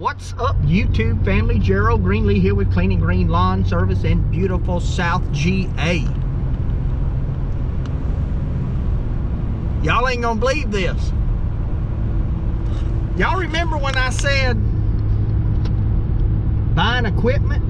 What's up, YouTube family? Gerald Greenlee here with Clean and Green Lawn Service in beautiful South GA. Y'all ain't gonna believe this. Y'all remember when I said buying equipment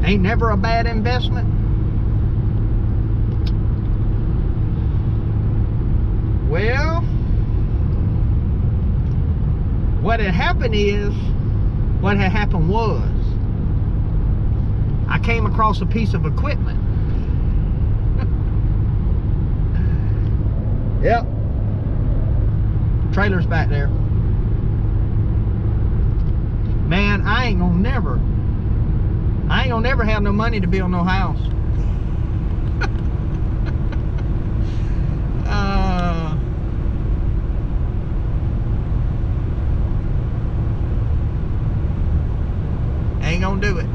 ain't never a bad investment? Well, what had happened was I came across a piece of equipment. Yep. Trailer's back there. Man, I ain't gonna never have no money to build no house. Ain't gonna do it.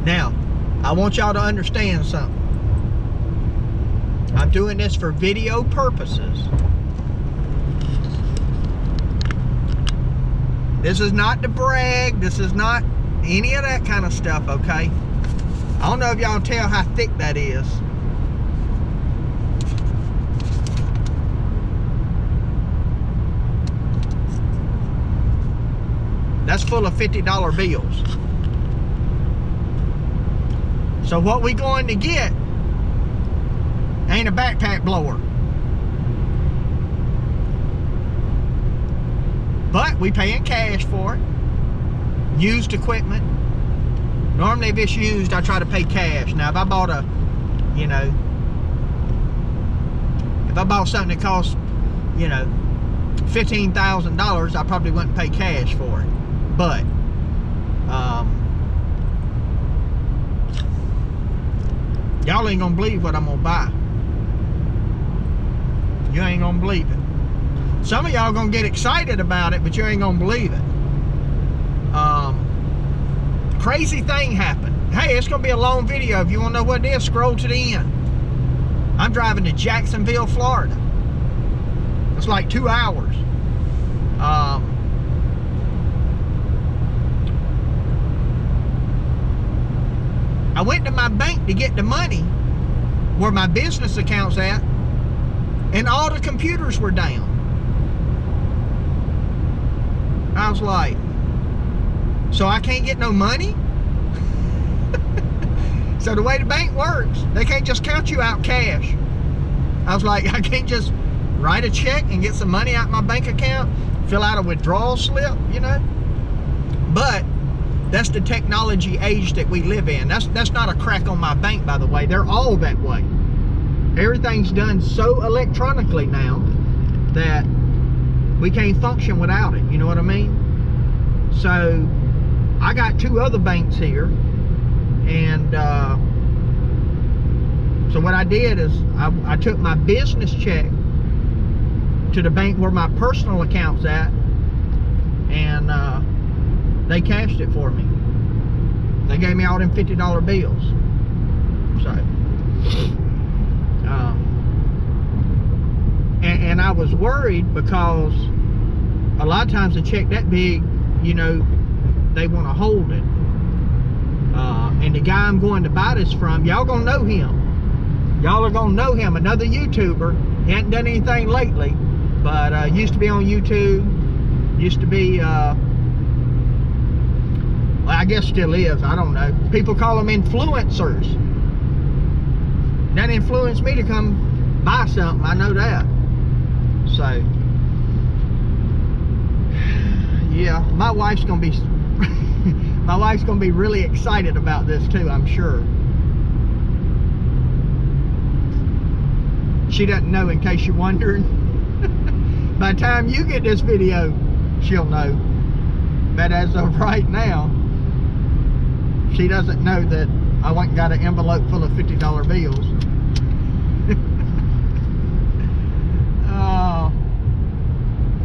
Now, I want y'all to understand something. I'm doing this for video purposes. This is not to brag. This is not any of that kind of stuff, okay? I don't know if y'all can tell how thick that is. That's full of $50 bills. So what we going to get ain't a backpack blower. But we paying cash for it. Used equipment. Normally if it's used, I try to pay cash. Now if I bought a, you know, if I bought something that cost, you know, $15,000, I probably wouldn't pay cash for it. But y'all ain't gonna believe what I'm gonna buy. You ain't gonna believe it. Some of y'all gonna get excited about it, but you ain't gonna believe it. Crazy thing happened. Hey, it's gonna be a long video. If you wanna know what it is, scroll to the end. I'm driving to Jacksonville, Florida. It's like 2 hours. I went to my bank to get the money where my business account's at, and all the computers were down. I was like, so I can't get no money? So the way the bank works, they can't just count you out cash. I was like, I can't just write a check and get some money out my bank account, fill out a withdrawal slip, you know? But that's the technology age that we live in. That's not a crack on my bank, by the way. They're all that way. Everything's done so electronically now that we can't function without it. You know what I mean? So I got 2 other banks here, and so what I did is I took my business check to the bank where my personal account's at, and they cashed it for me. They gave me all them $50 bills. So, and I was worried because a lot of times a check that big, you know, they want to hold it. And the guy I'm going to buy this from, y'all gonna know him. Y'all are gonna know him, another YouTuber. He hasn't done anything lately, but used to be on YouTube, used to be, well, I guess still is, I don't know. People call them influencers. That influenced me to come buy something, I know that. So, yeah, my wife's gonna be, my wife's gonna be really excited about this too, I'm sure. She doesn't know, in case you're wondering. By the time you get this video, she'll know. But as of right now, she doesn't know that I went and got an envelope full of $50 bills.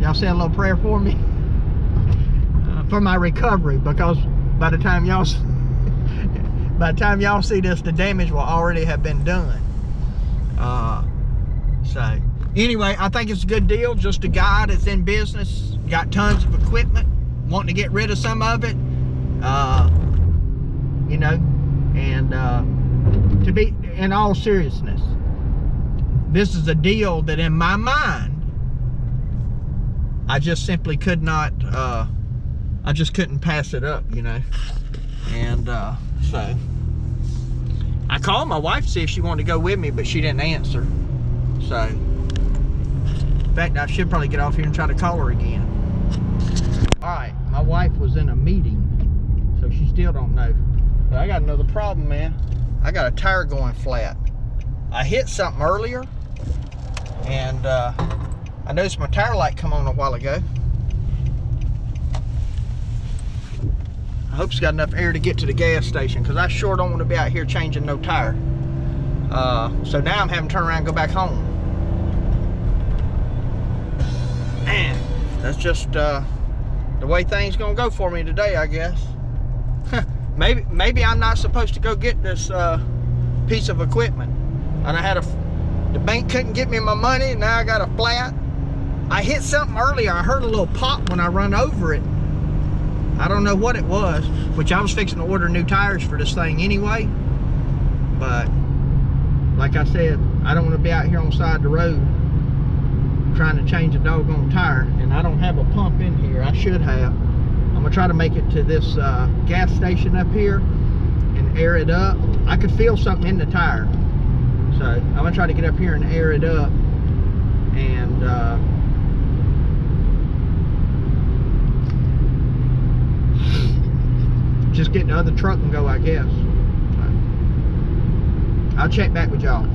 Y'all say a little prayer for me? For my recovery, because by the time y'all see this, the damage will already have been done. So anyway, I think it's a good deal. Just a guy that's in business, got tons of equipment, wanting to get rid of some of it, you know, and to be, in all seriousness, this is a deal that in my mind, I just simply could not, I just couldn't pass it up, you know. And so I called my wife to see if she wanted to go with me, but she didn't answer. So in fact, I should probably get off here and try to call her again. All right, my wife was in a meeting, so she still don't know. But I got another problem, man. I got a tire going flat. I hit something earlier, and I noticed my tire light come on a while ago. I hope it's got enough air to get to the gas station, because I sure don't want to be out here changing no tire. So now I'm having to turn around and go back home. Man, that's just the way things gonna go for me today, I guess. Maybe I'm not supposed to go get this piece of equipment. And I had the bank couldn't get me my money, and now I got a flat. I hit something earlier. I heard a little pop when I run over it. I don't know what it was, which I was fixing to order new tires for this thing anyway. But like I said, I don't want to be out here on the side of the road trying to change a doggone tire, and I don't have a pump in here. I should have. I'm gonna try to make it to this gas station up here and air it up. I could feel something in the tire, so I'm gonna try to get up here and air it up, and just get the other truck and go, I guess. So I'll check back with y'all.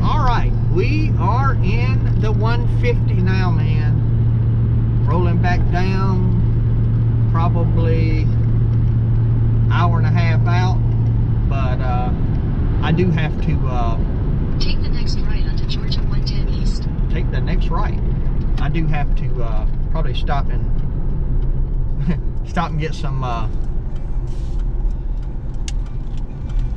All right, we are in the 150 now, man. Rolling back down, probably hour and a half out, but I do have to take the next right onto Georgia 110 East. Take the next right. I do have to probably stop and get some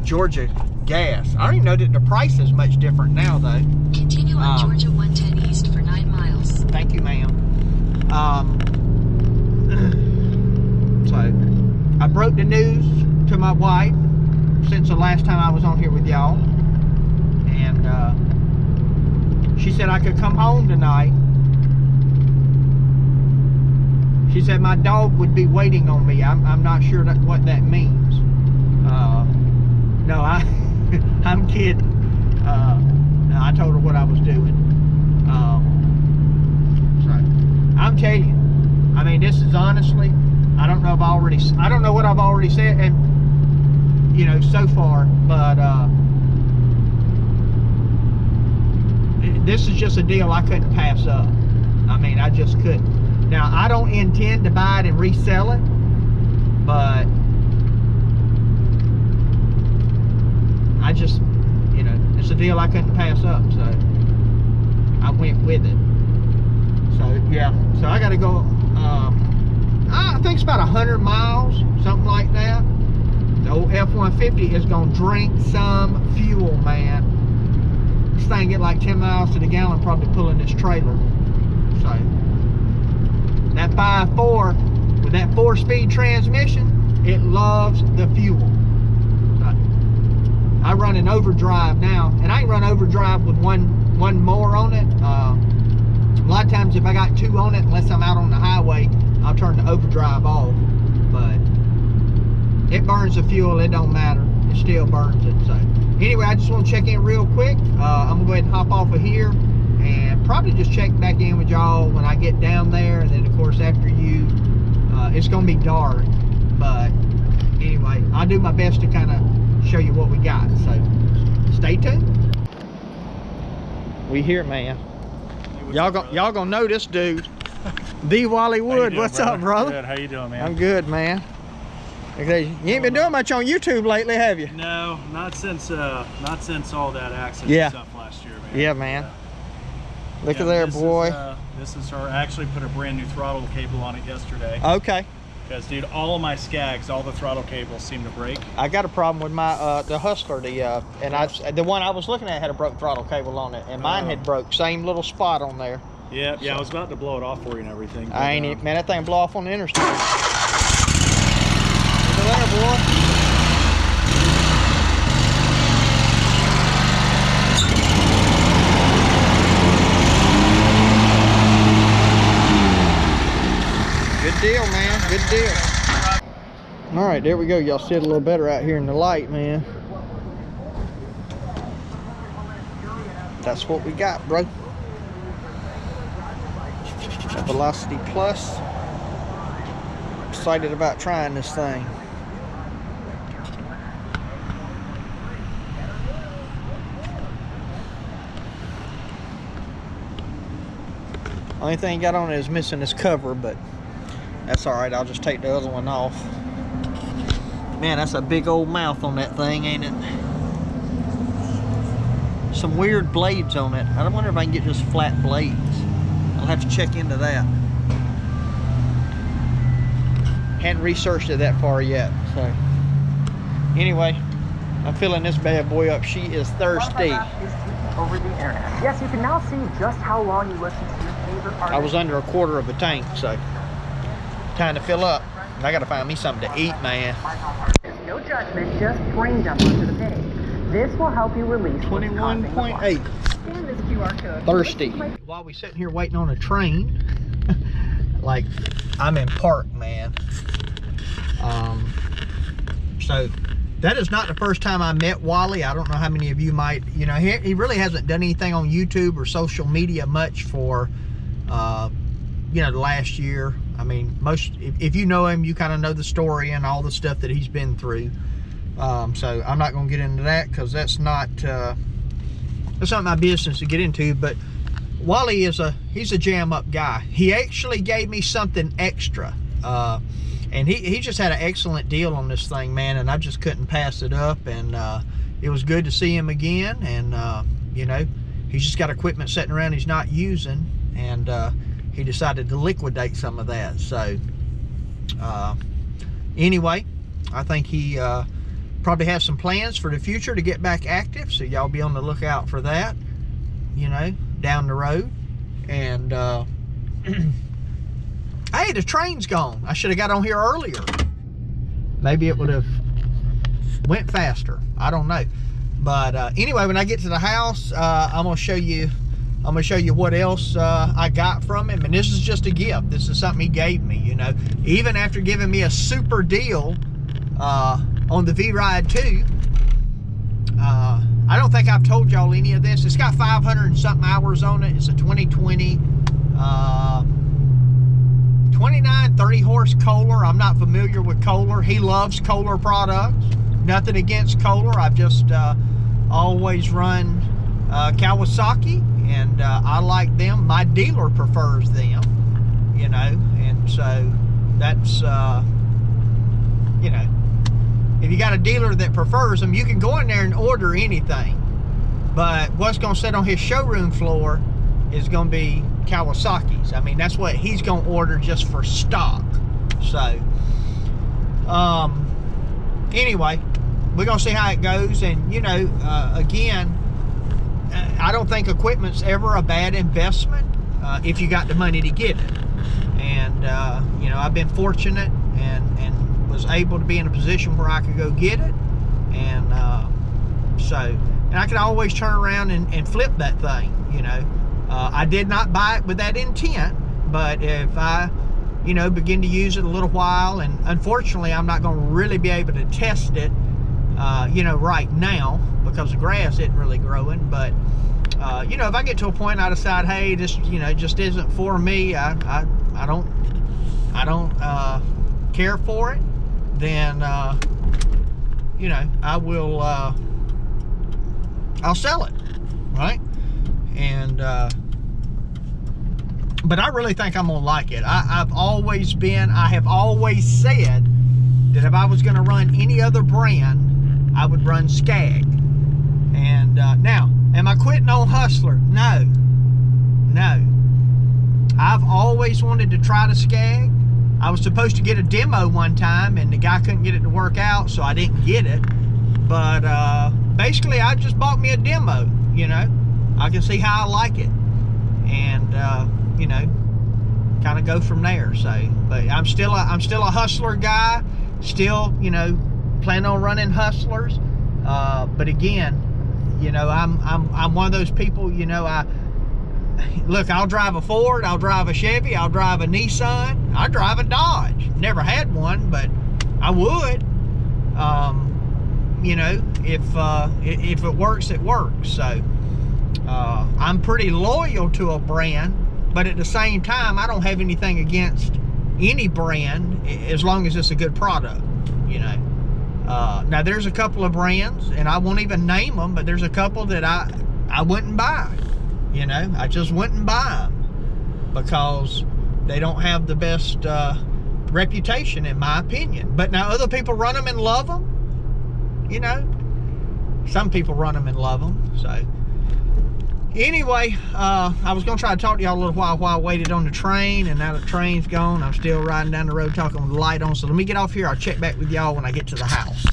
Georgia gas. I don't even know that the price is much different now, though. Continue on Georgia 110 East for 9 miles. Thank you, ma'am. So I broke the news to my wife since the last time I was on here with y'all, and she said I could come home tonight. She said my dog would be waiting on me. I'm not sure what that means. No, I'm kidding. No, I told her what I was doing. So I'm telling you, I mean, this is honestly, I don't know what I've already said, and you know, so far, but this is just a deal I couldn't pass up. I mean, I just couldn't. Now, I don't intend to buy it and resell it, but I just, you know, it's a deal I couldn't pass up, so I went with it. So yeah, so I got to go. I think it's about 100 miles, something like that. The old F-150 is gonna drink some fuel, man. This thing get like 10 miles to the gallon, probably pulling this trailer. So that 5.4 with that 4-speed transmission, it loves the fuel. So I run an overdrive now, and I can run overdrive with one more on it. A lot of times if I got 2 on it, unless I'm out on the highway, I'll turn the overdrive off. But it burns the fuel, it don't matter. It still burns it. So anyway, I just want to check in real quick. I'm gonna go ahead and hop off of here and probably just check back in with y'all when I get down there, and then of course after you, it's gonna be dark, but anyway, I'll do my best to kind of show you what we got, so stay tuned. We here, man. Y'all gonna know this dude. The Wally Wood. What's up, brother? Good. How you doing, man? I'm good, man. Okay, you ain't been doing much on YouTube lately, have you? No, not since all that accident stuff last year, man. Yeah, man. Look at there, boy. This is her. I actually put a brand new throttle cable on it yesterday. Okay. Because, dude, all of my Skags, all the throttle cables seem to break. I got a problem with my the Hustler, the one I was looking at had a broke throttle cable on it, and mine had broke. Same little spot on there. Yeah, yeah. I was about to blow it off for you and everything. But, I ain't man. That thing blow off on the interstate. Look at there, boy. Good deal, man. Good deal. All right, there we go. Y'all see it a little better out here in the light, man. That's what we got, bro. A Velocity Plus. Excited about trying this thing. Only thing got on it is missing this cover, but that's all right. I'll just take the other one off. Man, that's a big old mouth on that thing, ain't it? Some weird blades on it. I wonder if I can get just flat blades. I'll have to check into that. Hadn't researched it that far yet. So anyway, I'm filling this bad boy up. She is thirsty. Over the internet. Yes, you can now see just how long you listen to your favorite artist. I was under a quarter of a tank, so time to fill up. I gotta find me something to eat, man. No judgment, just brain dump onto the page. This will help you release 21.8. Scan this QR code. Thirsty. While we sitting here waiting on a train, like I'm in park, man. So that is not the first time I met Wally. I don't know how many of you might, you know, he really hasn't done anything on YouTube or social media much for, you know, the last year. I mean, if you know him, you kind of know the story and all the stuff that he's been through. So I'm not going to get into that because that's not my business to get into. But Wally he's a jam up guy. He actually gave me something extra. And he just had an excellent deal on this thing, man, and I just couldn't pass it up. And it was good to see him again. And you know, he's just got equipment sitting around he's not using, and he decided to liquidate some of that. So anyway, I think he probably has some plans for the future to get back active, so y'all be on the lookout for that, you know, down the road. And hey, the train's gone. I should have got on here earlier. Maybe it would have went faster. I don't know. But anyway, when I get to the house, I'm gonna show you what else I got from him. And this is just a gift. This is something he gave me, you know. Even after giving me a super deal on the V-Ride 2. I don't think I've told y'all any of this. It's got 500 and something hours on it. It's a 2020 29, 30 horse Kohler. I'm not familiar with Kohler. He loves Kohler products. Nothing against Kohler. I've just always run Kawasaki, and I like them. My dealer prefers them, you know, and so that's, you know, if you got a dealer that prefers them, you can go in there and order anything. But what's going to sit on his showroom floor is going to be Kawasaki's. I mean, that's what he's going to order just for stock. So, anyway, we're going to see how it goes. And, you know, again, I don't think equipment's ever a bad investment if you got the money to get it. And, you know, I've been fortunate and was able to be in a position where I could go get it. And and I can always turn around and flip that thing, you know. I did not buy it with that intent, but if I, you know, begin to use it a little while, and unfortunately I'm not going to really be able to test it, you know, right now because the grass isn't really growing. But you know, if I get to a point I decide, hey, this, you know, just isn't for me, I don't care for it, then you know, I will I'll sell it, right? And but I really think I'm gonna like it. I have always said that if I was gonna run any other brand, I would run Skag. And now, am I quitting on Hustler? No. I've always wanted to try the Skag. I was supposed to get a demo one time, and the guy couldn't get it to work out, so I didn't get it. But basically, I just bought me a demo. You know, I can see how I like it, and you know, kind of go from there. So, but I'm still a hustler guy. Still, you know, plan on running hustlers. But again, you know, I'm one of those people. You know, look, I'll drive a Ford, I'll drive a Chevy, I'll drive a Nissan, I drive a Dodge. Never had one, but I would. You know, if it works, it works. So I'm pretty loyal to a brand, but at the same time, I don't have anything against any brand as long as it's a good product. You know, now there's a couple of brands, and I won't even name them, but there's a couple that I wouldn't buy. You know, I just wouldn't buy them because they don't have the best reputation, in my opinion. But now other people run them and love them. You know, some people run them and love them. So anyway, I was going to try to talk to y'all a little while I waited on the train, and now the train's gone. I'm still riding down the road talking with the light on. So let me get off here. I'll check back with y'all when I get to the house.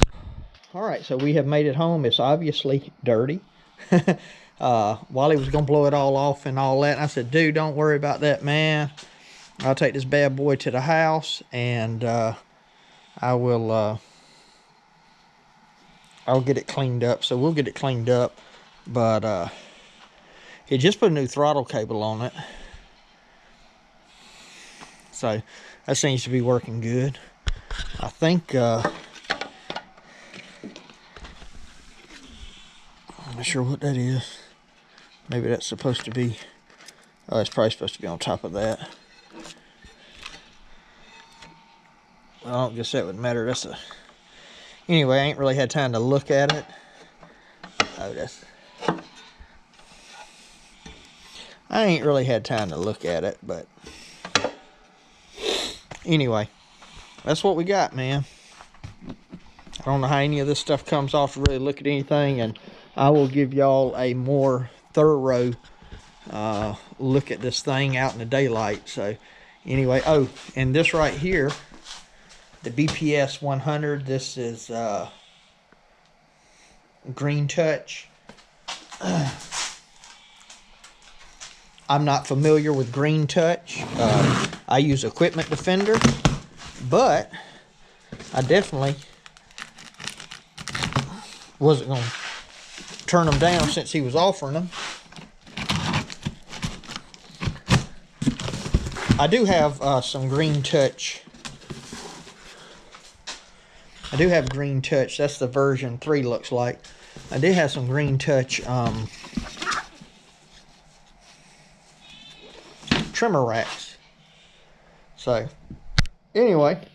All right, so we have made it home. It's obviously dirty. Wally was gonna blow it all off and all that, and I said, dude, don't worry about that, man. I'll take this bad boy to the house, and I'll get it cleaned up. So we'll get it cleaned up, but he just put a new throttle cable on it, so that seems to be working good. I think I'm not sure what that is. Maybe that's supposed to be, oh, it's probably supposed to be on top of that. Well, I don't guess that would matter. That's a, anyway, I ain't really had time to look at it. Oh, that's, I ain't really had time to look at it, but anyway, that's what we got, man. I don't know how any of this stuff comes off to really look at anything, and I will give y'all a more thorough look at this thing out in the daylight. So anyway, oh, and this right here, the BPS 100, this is Green Touch. I'm not familiar with Green Touch. I use Equipment Defender, but I definitely wasn't going to turn them down since he was offering them. I do have some Green Touch. I do have Green Touch. That's the version 3 looks like. I did have some Green Touch trimmer racks. So anyway,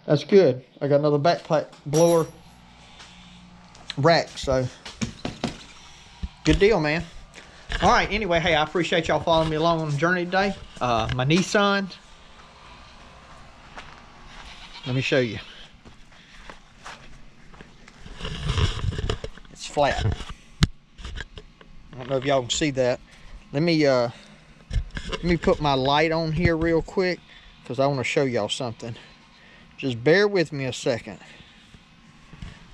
that's good. I got another backpack blower rack, so good deal, man. All right, anyway, hey, I appreciate y'all following me along on the journey today. My Nissan, let me show you. It's flat. I don't know if y'all can see that. Let me put my light on here real quick, because I want to show y'all something. Just bear with me a second.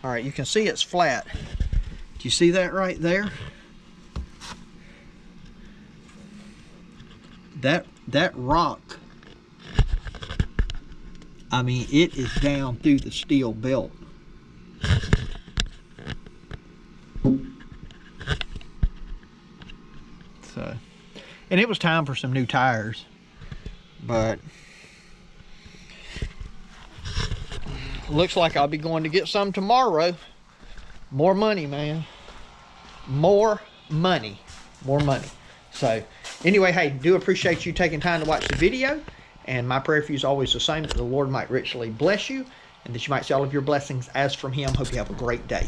All right, you can see it's flat. Do you see that right there? That rock, I mean, it is down through the steel belt. So, and it was time for some new tires, but looks like I'll be going to get some tomorrow. More money, man. More money. More money. So anyway, hey, do appreciate you taking time to watch the video. And my prayer for you is always the same, that the Lord might richly bless you, and that you might see all of your blessings as from Him. Hope you have a great day.